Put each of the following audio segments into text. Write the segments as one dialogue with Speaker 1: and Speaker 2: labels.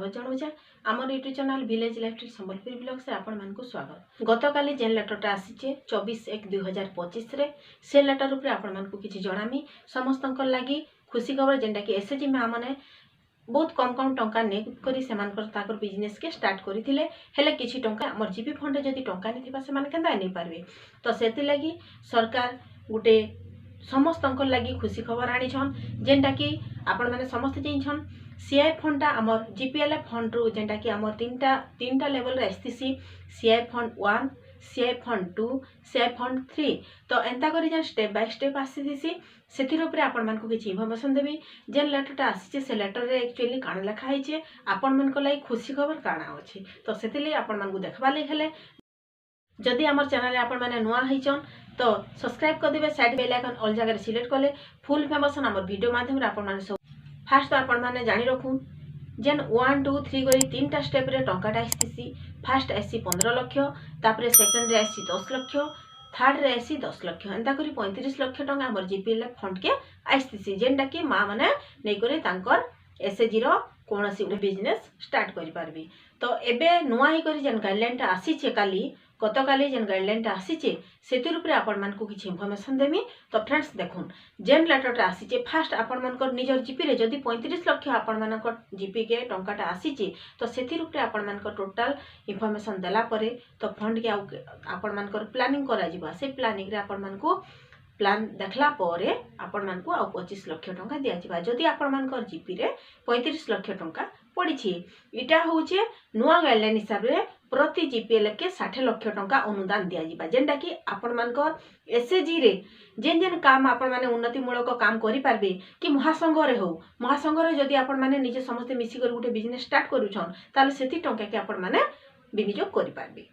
Speaker 1: स्वागत जनाऊे आम YouTube channel village life Sambalpur blog से आपण मानक स्वागत। गतकाली जेन लेटरटा आसीचे 24/1/2025 से लेटर उपरे आपण मानक किछि जणामी समस्त लगी खुशी खबर जेनटा कि एसएचजी माँ मैंने बहुत कम कम टंका ने करी सेमानकर बिजनेस के स्टार्ट करथिले हेले किछि टंका हमर जीपी फंड जदी टंका नै थिबा सेमान केनता नै पारबे। तो सेति लागि सरकार गुटे समस्त लगी खुशी खबर आनी छन जेनटा कि आपण माने समस्त जइछन सीआई फंडटा आमर जीपीएलएफ फंड रु जेनटा कि आमर तीनटा लेवल रे STC CI fund 1 CI fund 2 CI fund 3 तो एंता करी जे स्टेप बाय स्टेप आसीदिसी सेतिर ऊपर आपण मानकु किछि इन्फॉर्मेशन देबी। जेन लेटरटा आसीचे से लेटर रे एक्चुअली काण लिखा हैचे आपण मानको लाई खुशी खबर काणा अछि तो सेतिले आपण मानकु देखबा लेखले जदि आमर चैनल आपण माने नुआ हैचन तो सब्सक्राइब कर देबे साइड बेल आइकन ऑल जगह सिलेक्ट करले फुल इन्फॉर्मेशन आमर वीडियो माध्यम रे आपण माने सब फास्ट तो आपण माने जानि रखुन जेन 1 2 3 करी तीनटा स्टेप रे टंकाटा आसीसी। फास्ट आसी 15 लाख तापरे सेकंड रे आसी 10 लाख थर्ड रे आसी 10 लाख एंता करी 35 लाख टंका हमर जीपीएलएफ फंड के आसीसी जेनटा कि मां माने नै करे तांकर एसएचजी रो कोनोसी बिजनेस स्टार्ट करि पारबी। तो एबे नुआ ही करी जेन गाइडलाइन टा आसीचे काली गतकाली जेन गाइडलाइन टा आसीचे सेतिर ऊपर आपण मानकु किछि इन्फॉर्मेशन देमी। तो फ्रेंड्स देखुन जेन लेटर टा आसीचे फास्ट आपण मानकर निजर जीपी रे जदी 35 लाख आपण मानकर जीपी के टंकाटा आसीचे तो सेतिर ऊपर आपण मानकर टोटल इन्फॉर्मेशन देला परे तो फंड के आपण मानकर प्लानिंग करा जिबा से प्लानिंग रे आपण मानकु प्लान देखला परे आपण मानकु आ 25 लाख टंका दिया जिबा जदी आपण मानकर जीपी रे 35 लाख टंका पड़ी छी। इटा होचे नुआ गाइडलाइन हिसाब रे प्रति जीपीएल के 60 लाख टंका अनुदान दिया जिबा जेनटा कि आपण मानकर एसएचजी रे जेन जेन काम आपण माने उन्नति मूलक काम करि पारबे कि महासंघ रे हो महासंघ रे जदी आपण माने निजे समस्त मिसी कर गुटे बिजनेस स्टार्ट करूछन ताले सेति टंका के आपण माने विनियोग करि पारबे।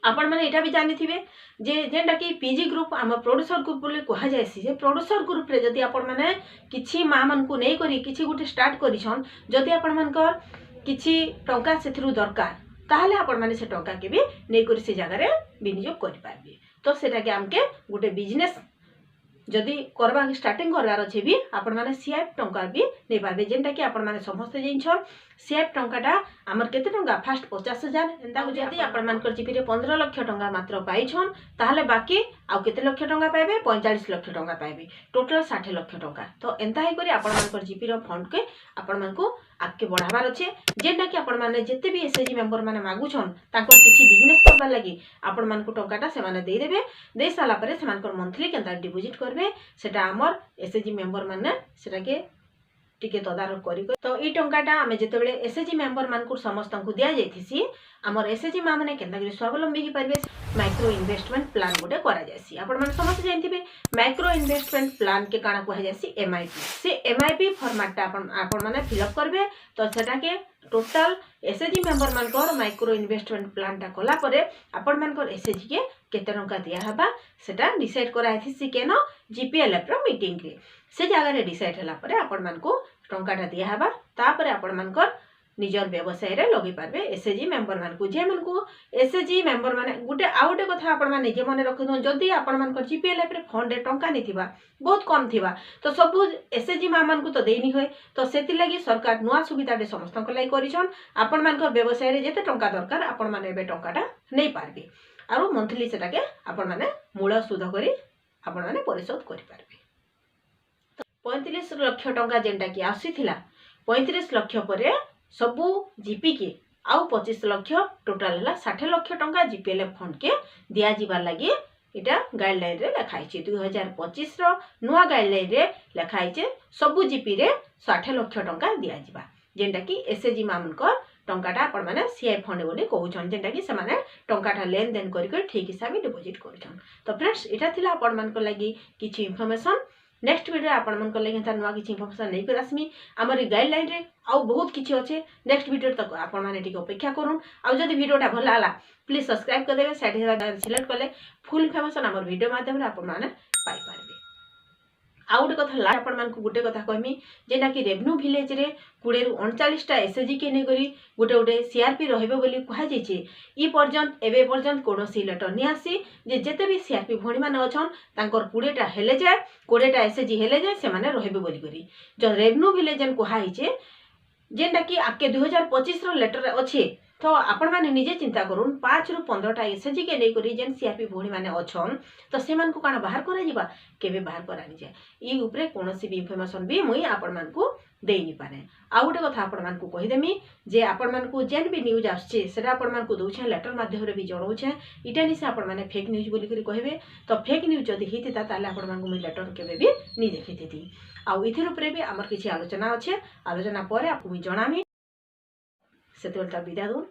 Speaker 1: आपण माने एटा भी जानि थिबे जे जेनटा कि पीजी ग्रुप आम प्रोड्यूसर ग्रुप बोले कहा जायसी जे प्रोड्यूसर ग्रुप रे जदी आपण माने किछि मां मन को नै करी किछि गुटे स्टार्ट करिछन जदी आपण मानकर किछि टंका सेथिरु दरकार ताहले आपण माने से टंका के भी नै करी से जगह रे विनियोग करि पारबे। तो सेटा के हमके गुटे बिजनेस जदि करबा स्टार्टिंग करबार अछि भी आपण माने सीएफ टंका भी नै पाबे जेनटा कि आपण माने समस्त जिंछन सीएफ टंकाटा हमर केते टंका फास्ट 50,000 एंता हो जदी आपण मानकर जीपी रे 15 लाख टंका मात्र पाइछन ताहले बाकी आ केते लाख टंका पाइबे 45 लाख टंका पाइबे टोटल 60 लाख टंका। तो एंता ही करी आपण मानकर जीपी रो फंड के आपण मानको आके बढ़ाबार अछि जेनटा कि आपण माने जते भी एसएचजी मेंबर माने मागुछन तांकर किछि बिजनेस करबा लागि आपण मानको टंकाटा से माने देइ देबे देइ साला परे से मानकर मंथली केनता डिपॉजिट करबे सेटा हमर एसएचजी मेंबर माने सेटा के टिके तदारक करी। तो ई टंकाटा आमे जते बेले एसएचजी मेंबर मानकु समस्त को दिया जायथिसी हमर एसएचजी मा माने केनता कि स्वावलंबी ही पारबे माइक्रो इन्वेस्टमेंट प्लान गोटे करा जायसी। आपण माने समस्त जानथिबे माइक्रो इन्वेस्टमेंट प्लान के काना कहा जायसी एमआईपी से एमआईपी फॉर्मेट आपण माने फिलअप करबे तो सेटा के टोटल एसएचजी मेंबर मानकर माइक्रो इन्वेस्टमेंट प्लान टा कला परे आपण मानकर एसएचजी के केते टंका दिया हबा सेटा डिसाइड करा आथिसी केनो जीपीएलएफ रो मीटिंग रे से जगह रे डिसाइड हला परे आपण मानको टंकाटा दिया हबा तापरे आपण मानकर निजर व्यवसाय रे लगे पारबे एसएचजी मेंबर मानकु जे मानकु एसएचजी मेंबर माने गुटे आ गुटे कथा आपण माने जे माने रखथन जदी आपण मानकर जीपीएलएफ रे फंड रे टंका नै थिबा बहुत कम थिबा तो सब एसएचजी मा मानकु तो देइनी होय तो सेति लागि सरकार नुआ सुविधा दे समस्त को लाई करिछन आपण मानकर व्यवसाय रे जेते टंका दरकार आपण माने बे टंकाटा नै पारबे आरो मंथली सेटा के आपण माने मूल सुध करी आपण माने परिशोध करि पारबे। 35 लाख टंका जेनटा कि आसीथिला 35 लाख परे सबु जीपी के आउ 25 लाख टोटल हला 60 लाख टंका जीपीएलएफ फंड के दिया जिबार लागि इटा गाइडलाइन रे लिखाई छै 2025 रो नुआ गाइडलाइन रे लिखाई छै सबु जीपी रे 60 लाख टंका दिया जिबा जेनटा कि एसएचजी मानकर टंकाटा आपण माने सीआई फंड बोली कहउछन जेनटा कि से माने टंकाटा लेन देन करिक ठीक हिसाब डिपॉजिट करिछन। तो फ्रेंड्स इटा थिला आपण मानकर लागि किछि इन्फॉर्मेशन नेक्स्ट वीडियो आपण मन को लागि त नुआ किछि इन्फॉर्मेशन नै कर आसमी हमर गाइडलाइन रे आ बहुत किछि अछि नेक्स्ट वीडियो तक आपण माने टिक अपेक्षा करूँ आ जदि वीडियोटा भल आला प्लीज सब्सक्राइब कर देबे साइड हेबा सिलेक्ट करले फुल इन्फॉर्मेशन हमर वीडियो माध्यम रे आपण माने पाई पारबे। आ गुटे कथा ला आपण मान को गुटे कथा कहमी जेना कि रेवेन्यू विलेज रे 20 रु 39 टा एसएचजी के नै करी गुटे गुटे सीआरपी रहबे बोली कहा जायछि ई पर्यंत एबे पर्यंत कोनोसी लेटर नि आसी जे जते भी सीआरपी भणी मान अछन तांकर 20 टा हेले जाय 20 टा एसएचजी हेले जाय से माने रहबे बोली करी जो रेवेन्यू विलेज जन कहा हिचे जेनटा कि आके 2025 लेटर अच्छे तो आपण मैंने निजे चिंता करूँ 5 ରୁ 15टा एसएचजी के लेकर जेन सीआरपी भौणी मैंने अच्छन तो से कण बाहर कर बाहर करानी जाए ये उपरे कौन भी इनफर्मेशन भी मुई आपण मानकू देनी पारे। आ गोटे कथा आपण मानकू कहीदेमी जे आपण मानकू जेन भी न्यूज आछे सेटा आपण मानकू दउछे लेटर माध्यम रे भी जणाउछे इटा निसे आपण माने फेक न्यूज बोली करी कहबे तो फेक न्यूज जदी हितिता ताले आपण मानकू मुई लेटर केबे भी नी देखिथिति। आ इथिर उपरे भी हमर किछि आलोचना अच्छे आलोचना परे आपको मुई जणामी सेतेलटा विदा दून।